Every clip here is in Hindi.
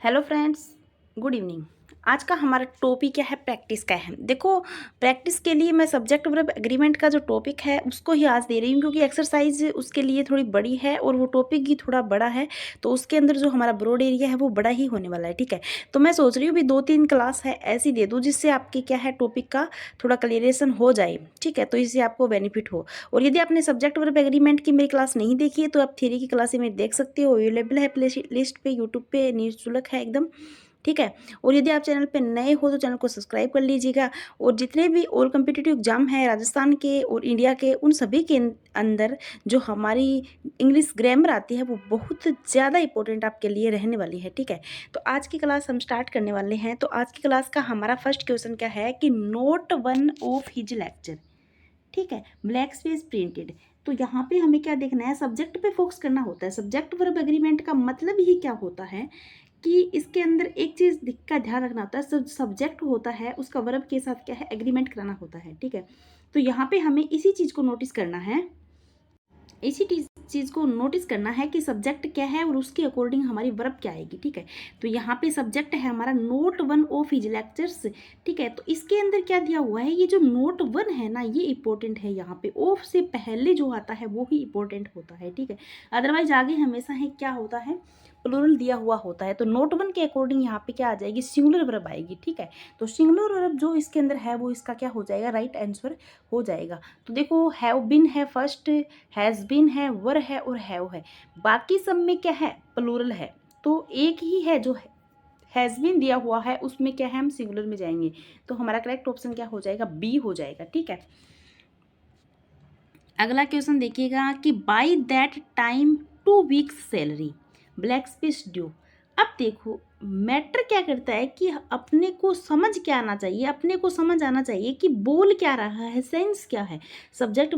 Hello friends, good evening. आज का हमारा टॉपिक क्या है? प्रैक्टिस का है। देखो, प्रैक्टिस के लिए मैं सब्जेक्ट वर्ब एग्रीमेंट का जो टॉपिक है उसको ही आज दे रही हूँ, क्योंकि एक्सरसाइज उसके लिए थोड़ी बड़ी है और वो टॉपिक ही थोड़ा बड़ा है, तो उसके अंदर जो हमारा ब्रॉड एरिया है वो बड़ा ही होने वाला है। ठीक है, तो मैं सोच रही हूँ भी 2-3 क्लास है ऐसी दे दूँ जिससे आपके क्या है टॉपिक का थोड़ा क्लियरेशन हो जाए। ठीक है, तो इससे आपको बेनिफिट हो। और यदि आपने सब्जेक्ट वर्ब एग्रीमेंट की मेरी क्लास नहीं देखी है तो आप थ्योरी की क्लासें मेरी देख सकते हो, अवेलेबल है प्ले लिस्ट पे, यूट्यूब पे निःशुल्क है एकदम। ठीक है, और यदि आप चैनल पे नए हो तो चैनल को सब्सक्राइब कर लीजिएगा। और जितने भी और कम्पिटिटिव एग्जाम हैं राजस्थान के और इंडिया के, उन सभी के अंदर जो हमारी इंग्लिश ग्रामर आती है वो बहुत ज़्यादा इंपॉर्टेंट आपके लिए रहने वाली है। ठीक है, तो आज की क्लास हम स्टार्ट करने वाले हैं। तो आज की क्लास का हमारा फर्स्ट क्वेश्चन क्या है कि note one of his lecture. ठीक है, ब्लैक स्पेस प्रिंटेड। तो यहाँ पे हमें क्या देखना है? सब्जेक्ट पे फोकस करना होता है। सब्जेक्ट वर्ब एग्रीमेंट का मतलब ही क्या होता है कि इसके अंदर एक चीज़ का ध्यान रखना होता है। सब्जेक्ट होता है उसका वर्ब के साथ क्या है? एग्रीमेंट कराना होता है। ठीक है, तो यहाँ पे हमें इसी चीज़ को नोटिस करना है, इसी चीज़ को नोटिस करना है कि सब्जेक्ट क्या है और उसके अकॉर्डिंग हमारी वर्ब क्या आएगी। ठीक है, तो यहाँ पे सब्जेक्ट है हमारा note one of his lectures. ठीक है, तो इसके अंदर क्या दिया हुआ है? ये जो नोट वन है ना, ये इंपॉर्टेंट है। यहाँ पे ऑफ से पहले जो आता है वो ही इंपॉर्टेंट होता है। ठीक है, अदरवाइज आगे हमेशा है क्या होता है? प्लूरल दिया हुआ होता है। तो नोट वन के अकॉर्डिंग यहाँ पे क्या आ जाएगी? सिंगुलर वर्ब आएगी। ठीक है, तो सिंगुलर वर्ब जो इसके अंदर है वो इसका क्या हो जाएगा? राइट आंसर हो जाएगा। तो देखो, हैव बिन है फर्स्ट, हैज़ बिन है, वर है और हैव है। बाकी सब में क्या है? प्लूरल है। तो एक ही है जो हैज़ बिन दिया हुआ है, उसमें क्या है? हम सिंगुलर में जाएंगे। तो हमारा करेक्ट ऑप्शन क्या हो जाएगा? बी हो जाएगा। ठीक है, अगला क्वेश्चन देखिएगा कि by that time 2 weeks salary black space due. अब देखो, मैटर क्या करता है कि अपने को समझ क्या आना चाहिए? अपने को समझ आना चाहिए कि बोल क्या रहा है, सेंस क्या है। सब्जेक्ट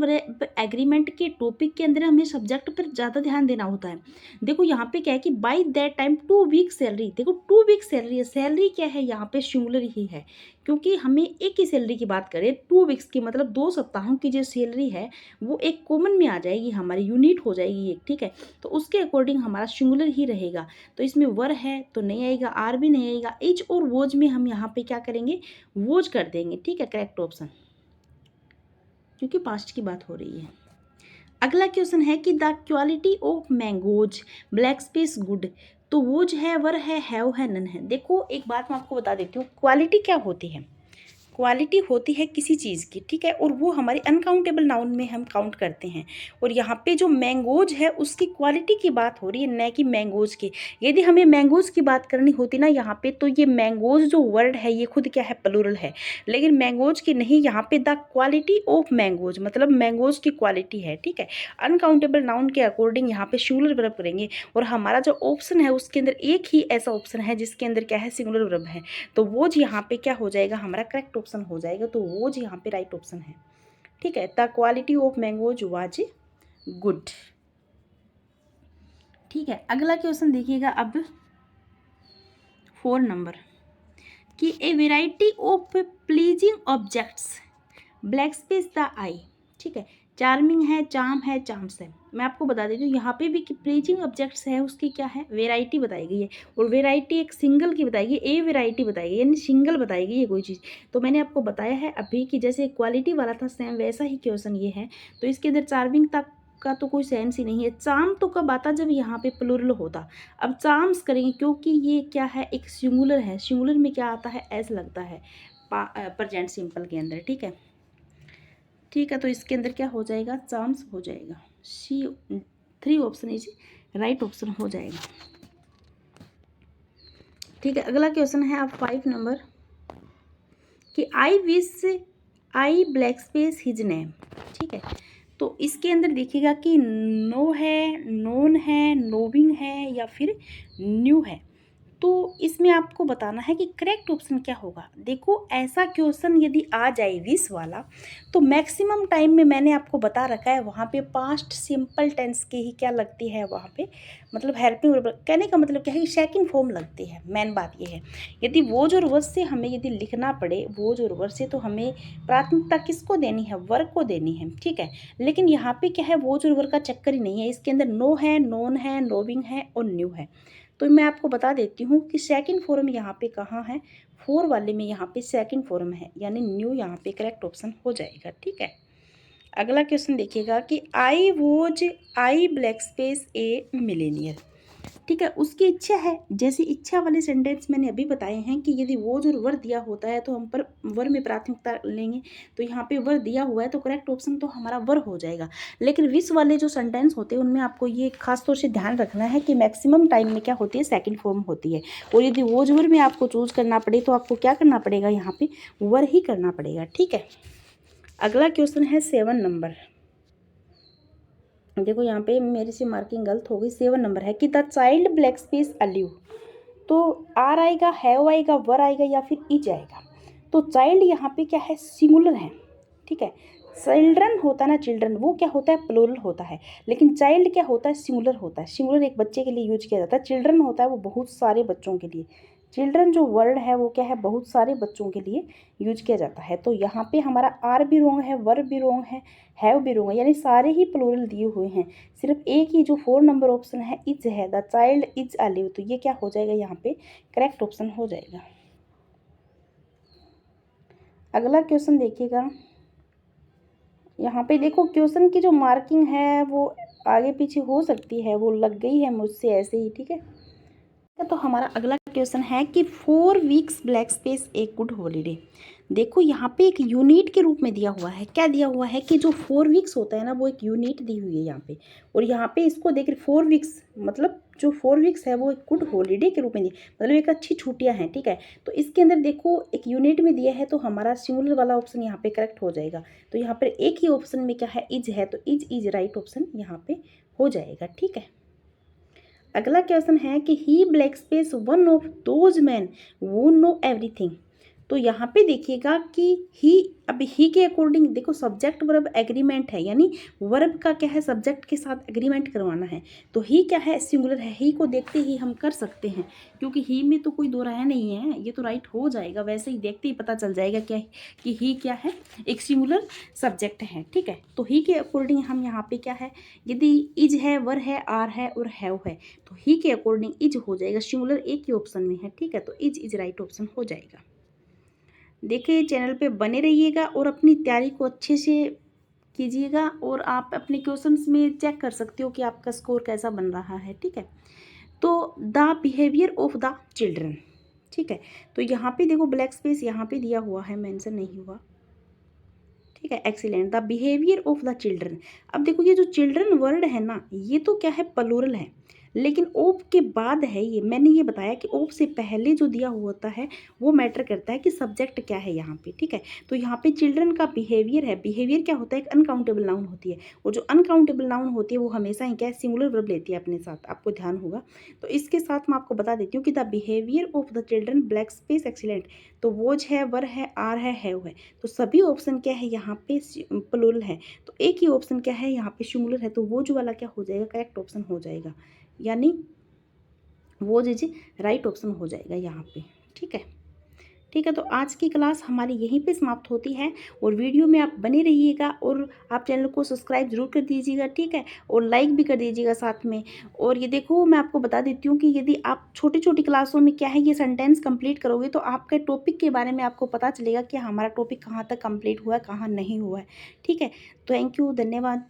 एग्रीमेंट के टॉपिक के अंदर हमें सब्जेक्ट पर ज़्यादा ध्यान देना होता है। देखो यहाँ पे क्या है कि by that time 2 week salary. देखो 2 वीक सैलरी है, सैलरी क्या है? यहाँ पे सिंगुलर ही है, क्योंकि हमें एक ही सैलरी की बात करें। 2 वीक्स की मतलब 2 सप्ताहों की जो सैलरी है वो एक कॉमन में आ जाएगी, हमारी यूनिट हो जाएगी एक। ठीक है, तो उसके अकॉर्डिंग हमारा सिंगुलर ही रहेगा। तो इसमें वर है तो नहीं आएगा, आर भी नहीं आएगा। इज और वोज में हम यहाँ पे क्या करेंगे? वोज कर देंगे। ठीक है, करेक्ट ऑप्शन, क्योंकि पास्ट की बात हो रही है। अगला क्वेश्चन है कि the quality of mangoes black space good. तो वोज है, वर है, हैव है, नन है। देखो एक बात मैं आपको बता देती हूँ, क्वालिटी क्या होती है? क्वालिटी होती है किसी चीज़ की। ठीक है, और वो हमारी अनकाउंटेबल नाउन में हम काउंट करते हैं। और यहाँ पे जो मैंगोज है उसकी क्वालिटी की बात हो रही है, न कि मैंगोज की। यदि हमें मैंगोज की बात करनी होती ना यहाँ पे, तो ये मैंगोज जो वर्ड है ये खुद क्या है? प्लूरल है। लेकिन मैंगोज की नहीं, यहाँ पे द क्वालिटी ऑफ मैंगोज मतलब मैंगोज की क्वालिटी है। ठीक है, अनकाउंटेबल नाउन के अकॉर्डिंग यहाँ पे सिंगुलर वर्ब करेंगे। और हमारा जो ऑप्शन है उसके अंदर एक ही ऐसा ऑप्शन है जिसके अंदर क्या है? सिंगुलर वर्ब है। तो वो यहाँ पे क्या हो जाएगा? हमारा करेक्ट ऑप्शन हो जाएगा। तो वो यहाँ पे राइट ऑप्शन है। ठीक है, the quality of mangoes was good. ठीक है, अगला क्वेश्चन देखिएगा अब 4 नंबर कि a variety of pleasing objects black space the eye. ठीक है, चार्मिंग है, चार्म है, चार्म्स है। मैं आपको बता देती हूँ यहाँ पे भी कि प्लीजिंग ऑब्जेक्ट्स है उसकी क्या है? वेराइटी बताई गई है। और वेराइटी एक सिंगल की बताई गई, ए वेराइटी बताई गई, यानी सिंगल बताई गई है कोई चीज़। तो मैंने आपको बताया है अभी कि जैसे क्वालिटी वाला था सेम वैसा ही क्वेश्चन ये है। तो इसके अंदर चार्मिंग तक का तो कोई सेंस ही नहीं है। चार्म तो कब आता? जब यहाँ पे प्लूरल होता। अब चार्म्स करेंगे क्योंकि ये क्या है? एक सिंगुलर है। सिंगुलर में क्या आता है? एस लगता है प्रेजेंट सिंपल के अंदर। ठीक है, ठीक है, तो इसके अंदर क्या हो जाएगा? चांस हो जाएगा। सी 3 ऑप्शन इज राइट ऑप्शन हो जाएगा। ठीक है, अगला क्वेश्चन है अब 5 नंबर कि I wish I black space his name. ठीक है, तो इसके अंदर देखिएगा कि नो है, नोन है, नोविंग है या फिर न्यू है। तो इसमें आपको बताना है कि करेक्ट ऑप्शन क्या होगा। देखो ऐसा क्वेश्चन यदि आ जाए विश वाला, तो मैक्सिमम टाइम में मैंने आपको बता रखा है वहाँ पे पास्ट सिंपल टेंस की ही क्या लगती है? वहाँ पे मतलब हेल्पिंग वर्ब, कहने का मतलब क्या है? सेकंड फॉर्म लगती है। मेन बात ये है, यदि वोज और वर्ब से हमें यदि लिखना पड़े, वोज और वर्ब से, तो हमें प्राथमिकता किसको देनी है? वर्ब को देनी है। ठीक है, लेकिन यहाँ पे क्या है? वोज और वर्ब का चक्कर ही नहीं है। इसके अंदर नो है, नोन है, नोविंग है और न्यू है। तो मैं आपको बता देती हूँ कि सेकंड फॉर्म यहाँ पे कहाँ है, 4 वाले में यहाँ पे सेकंड फॉर्म है, यानी न्यू यहाँ पे करेक्ट ऑप्शन हो जाएगा। ठीक है, अगला क्वेश्चन देखिएगा कि आई ब्लैक स्पेस ए मिलेनियर। ठीक है, उसकी इच्छा है, जैसे इच्छा वाले सेंटेंस मैंने अभी बताए हैं कि यदि वोज और वर दिया होता है तो हम पर वर में प्राथमिकता लेंगे, तो यहाँ पे वर दिया हुआ है तो करेक्ट ऑप्शन तो हमारा वर हो जाएगा। लेकिन विश वाले जो सेंटेंस होते हैं उनमें आपको ये खास तौर से ध्यान रखना है कि मैक्सिमम टाइम में क्या होती है, सेकंड फॉर्म होती है। और यदि वोज वर में आपको चूज करना पड़े तो आपको क्या करना पड़ेगा, यहाँ पे वर ही करना पड़ेगा। ठीक है, अगला क्वेश्चन है 7 नंबर। देखो यहाँ पे मेरे से मार्किंग गलत हो गई, 7 नंबर है कि द चाइल्ड ब्लैक स्पेस अलिव। तो आर आएगा, हैव आएगा, वर आएगा या फिर इज आएगा। तो चाइल्ड यहाँ पे क्या है, सिंगुलर है। ठीक है, चिल्ड्रन होता है ना, चिल्ड्रन वो क्या होता है, प्लूरल होता है। लेकिन चाइल्ड क्या होता है, सिंगुलर होता है। सिंगुलर एक बच्चे के लिए यूज किया जाता है, चिल्ड्रन होता है वो बहुत सारे बच्चों के लिए। चिल्ड्रन जो वर्ड है वो क्या है, बहुत सारे बच्चों के लिए यूज किया जाता है। तो यहाँ पे हमारा आर भी रोंग है, वर भी रोंग है, हैव भी रोंग है, यानी सारे ही प्लूरल दिए हुए हैं। सिर्फ एक ही जो 4 नंबर ऑप्शन है इज है, द चाइल्ड इज अलिव, तो ये क्या हो जाएगा, यहाँ पे करेक्ट ऑप्शन हो जाएगा। अगला क्वेश्चन देखिएगा, यहाँ पे देखो क्वेश्चन की जो मार्किंग है वो आगे पीछे हो सकती है, वो लग गई है मुझसे ऐसे ही। ठीक है, तो हमारा अगला क्वेश्चन है कि 4 weeks black space a good holiday. देखो यहाँ पे एक यूनिट के रूप में दिया हुआ है, क्या दिया हुआ है कि जो 4 वीक्स होता है ना वो एक यूनिट दी हुई है यहाँ पे। और यहाँ पे इसको देख 4 वीक्स मतलब जो 4 वीक्स है वो एक गुड हॉलीडे के रूप में दी, मतलब एक अच्छी छुट्टियाँ हैं। ठीक है, तो इसके अंदर देखो एक यूनिट में दिया है तो हमारा सिंगुलर वाला ऑप्शन यहाँ पे करेक्ट हो जाएगा। तो यहाँ पर एक ही ऑप्शन में क्या है, इज है, तो इज राइट ऑप्शन यहाँ पे हो जाएगा। ठीक है, अगला क्वेश्चन है कि he black space one of those man who know everything. तो यहाँ पे देखिएगा कि ही, अब ही के अकॉर्डिंग देखो सब्जेक्ट वर्ब एग्रीमेंट है, यानी वर्ब का क्या है, सब्जेक्ट के साथ एग्रीमेंट करवाना है। तो ही क्या है, सिंगुलर है, ही को देखते ही हम कर सकते हैं क्योंकि ही में तो कोई दो राय नहीं है, ये तो राइट हो जाएगा। वैसे ही देखते ही पता चल जाएगा क्या कि ही क्या है, एक सिंगुलर सब्जेक्ट है। ठीक है, तो ही के अकॉर्डिंग हम यहाँ पे क्या है, यदि इज है, वर है, आर है और हैव है तो ही के अकॉर्डिंग इज हो जाएगा, सिंगुलर एक ही ऑप्शन में है। ठीक है, तो इज राइट ऑप्शन हो जाएगा। देखिए चैनल पे बने रहिएगा और अपनी तैयारी को अच्छे से कीजिएगा और आप अपने क्वेश्चंस में चेक कर सकते हो कि आपका स्कोर कैसा बन रहा है। ठीक है, तो the behaviour of the children. ठीक है, तो यहाँ पे देखो ब्लैक स्पेस यहाँ पे दिया हुआ है, मेंशन नहीं हुआ। ठीक है, excellent, the behaviour of the children. अब देखो ये जो चिल्ड्रन वर्ड है ना ये तो क्या है, प्लूरल है, लेकिन ओप के बाद है ये। मैंने ये बताया कि ओप से पहले जो दिया हुआ होता है वो मैटर करता है कि सब्जेक्ट क्या है यहाँ पे। ठीक है, तो यहाँ पे चिल्ड्रन का बिहेवियर है, बिहेवियर क्या होता है, एक अनकाउंटेबल नाउन होती है, और जो अनकाउंटेबल नाउन होती है वो हमेशा ही क्या है, सिंगुलर वर्ब लेती है अपने साथ, आपको ध्यान होगा। तो इसके साथ मैं आपको बता देती हूँ कि the behaviour of the children black space excellent, तो वोज है, वर है, आर है, हैव है, तो सभी ऑप्शन क्या है यहाँ पे प्लूरल है। तो एक ही ऑप्शन क्या है यहाँ पे सिंगुलर है, तो वो जो वाला क्या हो जाएगा, करेक्ट ऑप्शन हो जाएगा, यानी वो जी राइट ऑप्शन हो जाएगा यहाँ पे। ठीक है, ठीक है, तो आज की क्लास हमारी यहीं पे समाप्त होती है और वीडियो में आप बने रहिएगा और आप चैनल को सब्सक्राइब जरूर कर दीजिएगा। ठीक है, और लाइक भी कर दीजिएगा साथ में। और ये देखो मैं आपको बता देती हूँ कि यदि आप छोटी छोटी क्लासों में क्या है ये सेंटेंस कंप्लीट करोगे तो आपके टॉपिक के बारे में आपको पता चलेगा कि हमारा टॉपिक कहाँ तक कंप्लीट हुआ है, कहाँ नहीं हुआ है। ठीक है, थैंक यू, धन्यवाद।